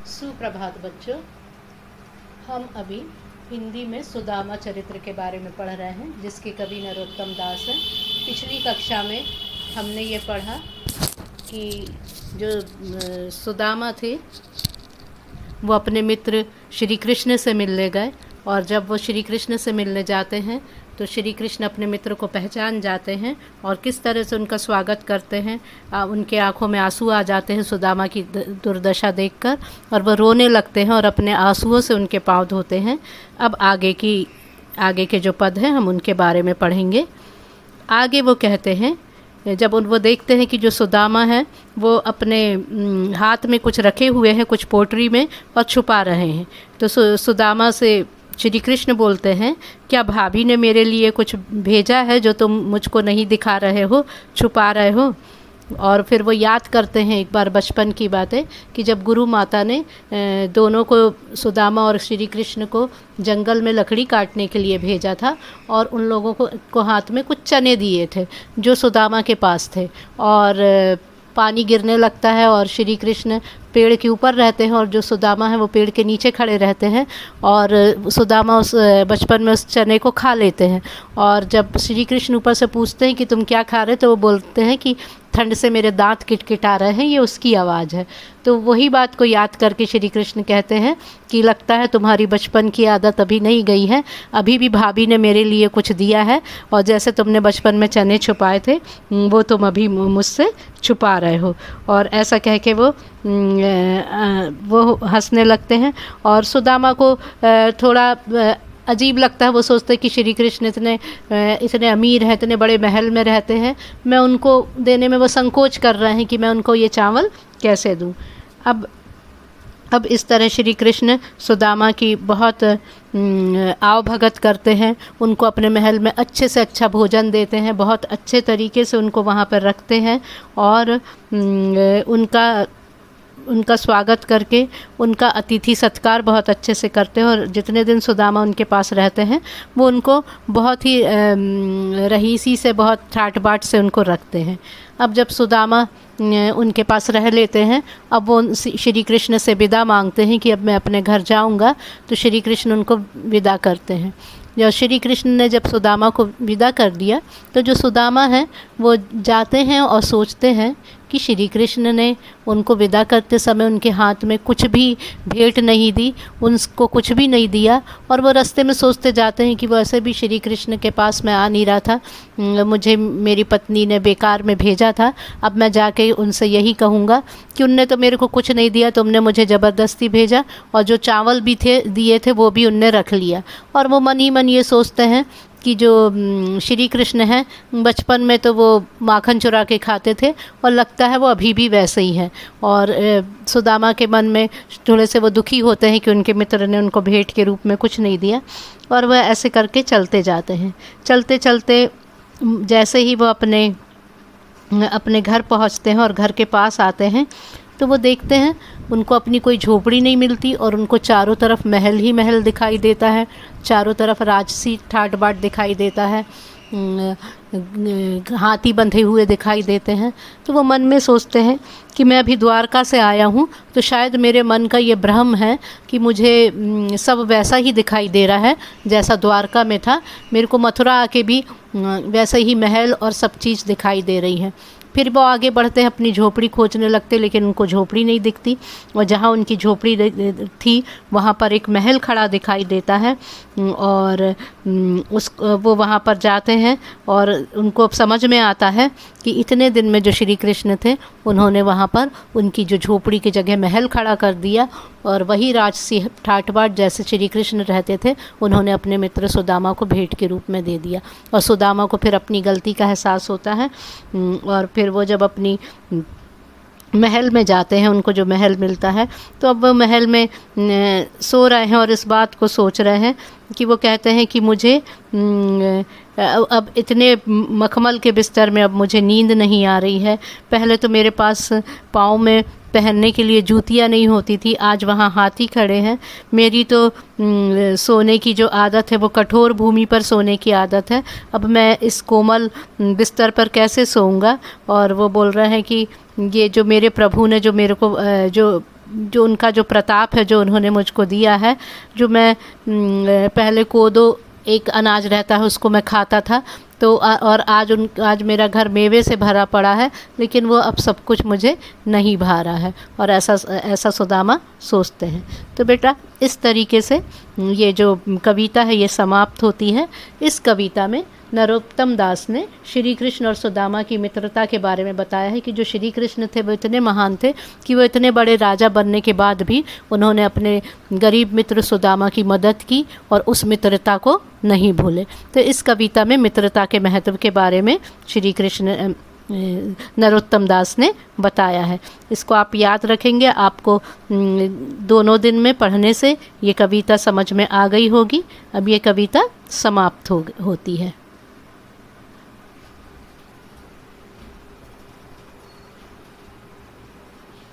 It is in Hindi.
सुप्रभात बच्चों। हम अभी हिंदी में सुदामा चरित्र के बारे में पढ़ रहे हैं, जिसके कवि नरोत्तम दास हैं। पिछली कक्षा में हमने ये पढ़ा कि जो सुदामा थे वो अपने मित्र श्री कृष्ण से मिलने गए, और जब वो श्री कृष्ण से मिलने जाते हैं तो श्री कृष्ण अपने मित्र को पहचान जाते हैं और किस तरह से उनका स्वागत करते हैं। उनके आंखों में आंसू आ जाते हैं सुदामा की दुर्दशा देखकर, और वो रोने लगते हैं और अपने आंसुओं से उनके पांव धोते हैं। अब आगे के जो पद हैं हम उनके बारे में पढ़ेंगे। आगे वो कहते हैं, जब वो देखते हैं कि जो सुदामा है वो अपने हाथ में कुछ रखे हुए हैं, कुछ पोटरी में, और छुपा रहे हैं, तो सुदामा से श्री कृष्ण बोलते हैं, क्या भाभी ने मेरे लिए कुछ भेजा है जो तुम मुझको नहीं दिखा रहे हो, छुपा रहे हो? और फिर वो याद करते हैं एक बार बचपन की बातें कि जब गुरु माता ने दोनों को, सुदामा और श्री कृष्ण को, जंगल में लकड़ी काटने के लिए भेजा था, और उन लोगों को हाथ में कुछ चने दिए थे जो सुदामा के पास थे। और पानी गिरने लगता है और श्री कृष्ण पेड़ के ऊपर रहते हैं और जो सुदामा है वो पेड़ के नीचे खड़े रहते हैं, और सुदामा उस बचपन में उस चने को खा लेते हैं। और जब श्री कृष्ण ऊपर से पूछते हैं कि तुम क्या खा रहे, तो वो बोलते हैं कि ठंड से मेरे दांत किटकिटा रहे हैं, ये उसकी आवाज़ है। तो वही बात को याद करके श्री कृष्ण कहते हैं कि लगता है तुम्हारी बचपन की आदत अभी नहीं गई है, अभी भी भाभी ने मेरे लिए कुछ दिया है, और जैसे तुमने बचपन में चने छुपाए थे वो तुम अभी मुझसे छुपा रहे हो। और ऐसा कह के वो हंसने लगते हैं। और सुदामा को थोड़ा अजीब लगता है, वो सोचते हैं कि श्री कृष्ण इतने अमीर हैं, इतने बड़े महल में रहते हैं, मैं उनको देने में वो संकोच कर रहे हैं कि मैं उनको ये चावल कैसे दूं। अब इस तरह श्री कृष्ण सुदामा की बहुत आवभगत करते हैं, उनको अपने महल में अच्छे से अच्छा भोजन देते हैं, बहुत अच्छे तरीके से उनको वहाँ पर रखते हैं, और उनका स्वागत करके उनका अतिथि सत्कार बहुत अच्छे से करते हैं। और जितने दिन सुदामा उनके पास रहते हैं वो उनको बहुत ही रहीसी से, बहुत ठाट बाट से उनको रखते हैं। अब जब सुदामा उनके पास रह लेते हैं, अब वो श्री कृष्ण से विदा मांगते हैं कि अब मैं अपने घर जाऊंगा, तो श्री कृष्ण उनको विदा करते हैं। जब श्री कृष्ण ने जब सुदामा को विदा कर दिया, तो जो सुदामा है वो जाते हैं और सोचते हैं कि श्री कृष्ण ने उनको विदा करते समय उनके हाथ में कुछ भी भेंट नहीं दी, उनको कुछ भी नहीं दिया, और वो रास्ते में सोचते जाते हैं कि वैसे भी श्री कृष्ण के पास मैं आ नहीं रहा था, मुझे मेरी पत्नी ने बेकार में भेजा था, अब मैं जाके उनसे यही कहूँगा कि उनने तो मेरे को कुछ नहीं दिया, तुमने मुझे ज़बरदस्ती भेजा, और जो चावल भी दिए थे वो भी उनने रख लिया। और वो मन ही मन ये सोचते हैं कि जो श्री कृष्ण हैं, बचपन में तो वो माखन चुरा के खाते थे, और लगता है वो अभी भी वैसे ही हैं। और सुदामा के मन में थोड़े से वो दुखी होते हैं कि उनके मित्र ने उनको भेंट के रूप में कुछ नहीं दिया, और वह ऐसे करके चलते जाते हैं। चलते चलते जैसे ही वो अपने घर पहुंचते हैं और घर के पास आते हैं, तो वो देखते हैं उनको अपनी कोई झोपड़ी नहीं मिलती, और उनको चारों तरफ महल ही महल दिखाई देता है, चारों तरफ राजसी ठाट बाट दिखाई देता है, हाथी बंधे हुए दिखाई देते हैं। तो वो मन में सोचते हैं कि मैं अभी द्वारका से आया हूँ, तो शायद मेरे मन का ये भ्रम है कि मुझे सब वैसा ही दिखाई दे रहा है जैसा द्वारका में था, मेरे को मथुरा आके भी वैसे ही महल और सब चीज़ दिखाई दे रही है। फिर वो आगे बढ़ते हैं, अपनी झोपड़ी खोजने लगते, लेकिन उनको झोपड़ी नहीं दिखती, और जहाँ उनकी झोपड़ी थी वहाँ पर एक महल खड़ा दिखाई देता है। और वो वहाँ पर जाते हैं, और उनको अब समझ में आता है कि इतने दिन में जो श्री कृष्ण थे उन्होंने वहाँ पर उनकी जो झोपड़ी की जगह महल खड़ा कर दिया, और वही राजसी ठाट बाट जैसे श्री कृष्ण रहते थे उन्होंने अपने मित्र सुदामा को भेंट के रूप में दे दिया। और सुदामा को फिर अपनी गलती का एहसास होता है, और फिर वो जब अपनी महल में जाते हैं, उनको जो महल मिलता है, तो अब वो महल में सो रहे हैं और इस बात को सोच रहे हैं कि वो कहते हैं कि मुझे अब इतने मखमल के बिस्तर में अब मुझे नींद नहीं आ रही है। पहले तो मेरे पास पाँव में पहनने के लिए जूतियाँ नहीं होती थी, आज वहाँ हाथी खड़े हैं। मेरी तो सोने की जो आदत है वो कठोर भूमि पर सोने की आदत है, अब मैं इस कोमल बिस्तर पर कैसे सोऊंगा। और वो बोल रहे हैं कि ये जो मेरे प्रभु ने जो मेरे को जो जो उनका जो प्रताप है जो उन्होंने मुझको दिया है। जो मैं पहले कोदो एक अनाज रहता है उसको मैं खाता था, तो और आज मेरा घर मेवे से भरा पड़ा है, लेकिन वो अब सब कुछ मुझे नहीं भा रहा है, और ऐसा सुदामा सोचते हैं। तो बेटा इस तरीके से ये जो कविता है ये समाप्त होती है। इस कविता में नरोत्तम दास ने श्री कृष्ण और सुदामा की मित्रता के बारे में बताया है कि जो श्री कृष्ण थे वो इतने महान थे कि वो इतने बड़े राजा बनने के बाद भी उन्होंने अपने गरीब मित्र सुदामा की मदद की और उस मित्रता को नहीं भूले। तो इस कविता में मित्रता के महत्व के बारे में श्री कृष्ण नरोत्तम दास ने बताया है। इसको आप याद रखेंगे, आपको दोनों दिन में पढ़ने से ये कविता समझ में आ गई होगी। अब ये कविता समाप्त होती है।